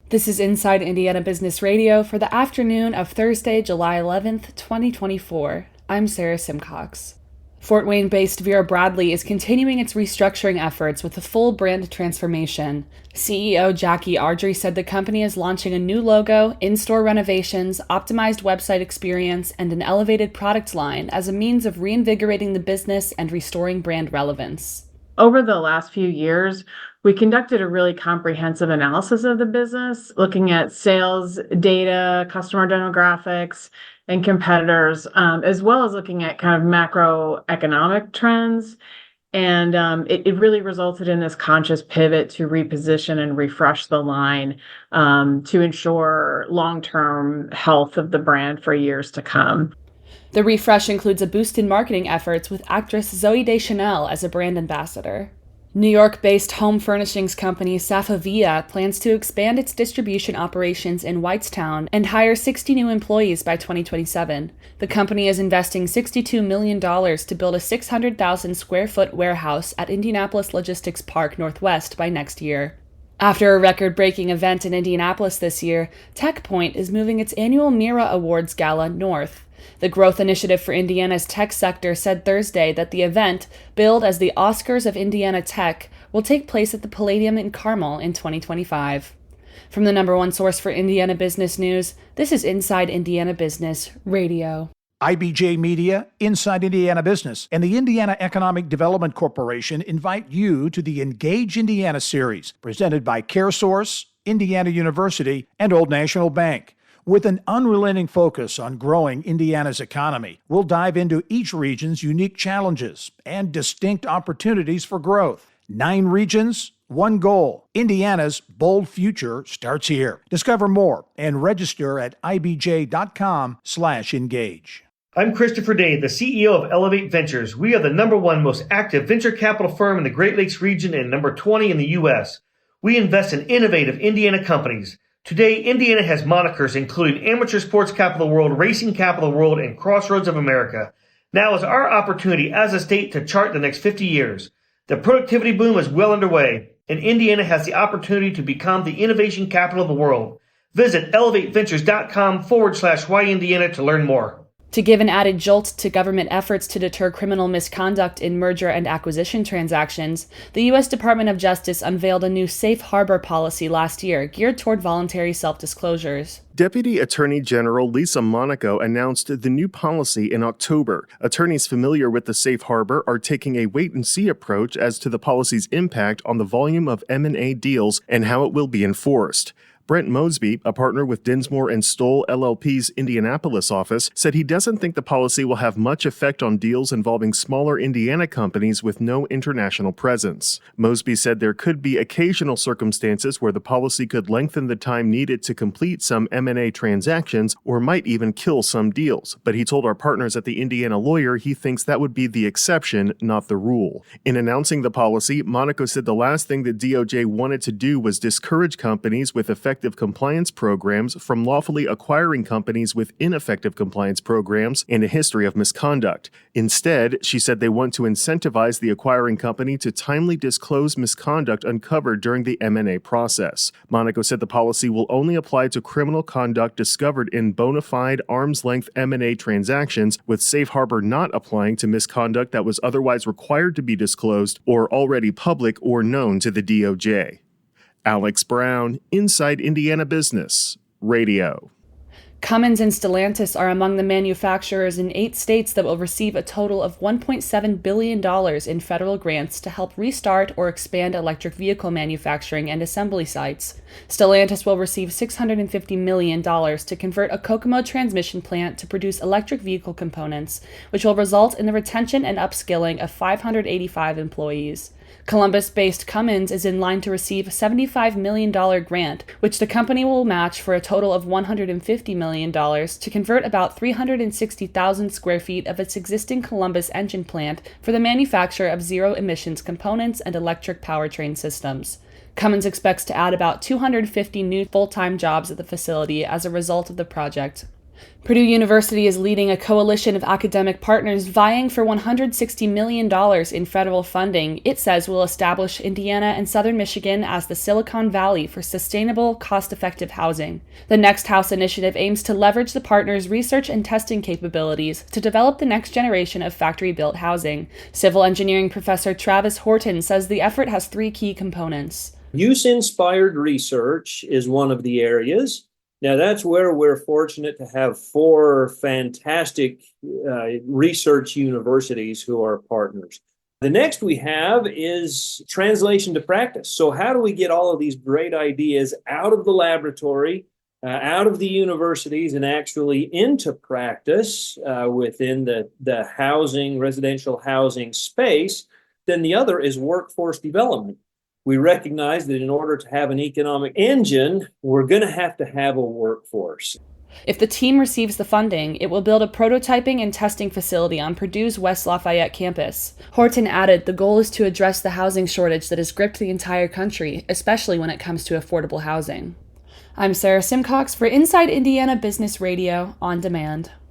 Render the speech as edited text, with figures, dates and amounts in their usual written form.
This is Inside Indiana Business Radio for the afternoon of Thursday, July 11th, 2024. I'm Sarah Simcox. Fort Wayne-based Vera Bradley is continuing its restructuring efforts with a full brand transformation. CEO Jackie Ardrey said the company is launching a new logo, in-store renovations, optimized website experience, and an elevated product line as a means of reinvigorating the business and restoring brand relevance. Over the last few years, we conducted a really comprehensive analysis of the business, looking at sales data, customer demographics, and competitors, as well as looking at kind of macroeconomic trends. And it really resulted in this conscious pivot to reposition and refresh the line to ensure long-term health of the brand for years to come. The refresh includes a boost in marketing efforts with actress Zooey Deschanel as a brand ambassador. New York-based home furnishings company Safavieh plans to expand its distribution operations in Whitestown and hire 60 new employees by 2027. The company is investing $62 million to build a 600,000 square foot warehouse at Indianapolis Logistics Park Northwest by next year. After a record-breaking event in Indianapolis this year, TechPoint is moving its annual Mira Awards Gala north. The Growth Initiative for Indiana's tech sector said Thursday that the event, billed as the Oscars of Indiana Tech, will take place at the Palladium in Carmel in 2025. From the number one source for Indiana business news, this is Inside Indiana Business Radio. IBJ Media, Inside Indiana Business, and the Indiana Economic Development Corporation invite you to the Engage Indiana series, presented by CareSource, Indiana University, and Old National Bank. With an unrelenting focus on growing Indiana's economy, we'll dive into each region's unique challenges and distinct opportunities for growth. 9 regions, 1 goal. Indiana's bold future starts here. Discover more and register at ibj.com/engage. I'm Christopher Day, the CEO of Elevate Ventures. We are the #1 most active venture capital firm in the Great Lakes region and number 20 in the U.S. We invest in innovative Indiana companies. Today, Indiana has monikers including Amateur Sports Capital of the World, Racing Capital of the World, and Crossroads of America. Now is our opportunity as a state to chart the next 50 years. The productivity boom is well underway, and Indiana has the opportunity to become the innovation capital of the world. Visit elevateventures.com/why Indiana to learn more. To give an added jolt to government efforts to deter criminal misconduct in merger and acquisition transactions, the U.S. Department of Justice unveiled a new safe harbor policy last year geared toward voluntary self-disclosures. Deputy Attorney General Lisa Monaco announced the new policy in October. Attorneys familiar with the safe harbor are taking a wait-and-see approach as to the policy's impact on the volume of M&A deals and how it will be enforced. Brent Mosby, a partner with Dinsmore and Stoll LLP's Indianapolis office, said he doesn't think the policy will have much effect on deals involving smaller Indiana companies with no international presence. Mosby said there could be occasional circumstances where the policy could lengthen the time needed to complete some M&A transactions or might even kill some deals, but he told our partners at the Indiana Lawyer he thinks that would be the exception, not the rule. In announcing the policy, Monaco said the last thing the DOJ wanted to do was discourage companies with effective compliance programs from lawfully acquiring companies with ineffective compliance programs and a history of misconduct. Instead, she said they want to incentivize the acquiring company to timely disclose misconduct uncovered during the M&A process. Monaco said the policy will only apply to criminal conduct discovered in bona fide arm's-length M&A transactions, with safe harbor not applying to misconduct that was otherwise required to be disclosed or already public or known to the DOJ. Alex Brown, Inside Indiana Business Radio. Cummins and Stellantis are among the manufacturers in 8 states that will receive a total of $1.7 billion in federal grants to help restart or expand electric vehicle manufacturing and assembly sites. Stellantis will receive $650 million to convert a Kokomo transmission plant to produce electric vehicle components, which will result in the retention and upskilling of 585 employees. Columbus-based Cummins is in line to receive a $75 million grant, which the company will match for a total of $150 million to convert about 360,000 square feet of its existing Columbus engine plant for the manufacture of zero-emissions components and electric powertrain systems. Cummins expects to add about 250 new full-time jobs at the facility as a result of the project. Purdue University is leading a coalition of academic partners vying for $160 million in federal funding it says will establish Indiana and Southern Michigan as the Silicon Valley for sustainable, cost-effective housing. The Next House initiative aims to leverage the partners' research and testing capabilities to develop the next generation of factory-built housing. Civil engineering professor Travis Horton says the effort has three key components. Use-inspired research is one of the areas. Now, that's where we're fortunate to have four fantastic research universities who are partners. The next we have is translation to practice. So how do we get all of these great ideas out of the laboratory, out of the universities, and actually into practice within the housing, residential housing space? Then the other is workforce development. We recognize that in order to have an economic engine, we're going to have a workforce. If the team receives the funding, it will build a prototyping and testing facility on Purdue's West Lafayette campus. Horton added the goal is to address the housing shortage that has gripped the entire country, especially when it comes to affordable housing. I'm Sarah Simcox for Inside Indiana Business Radio On Demand.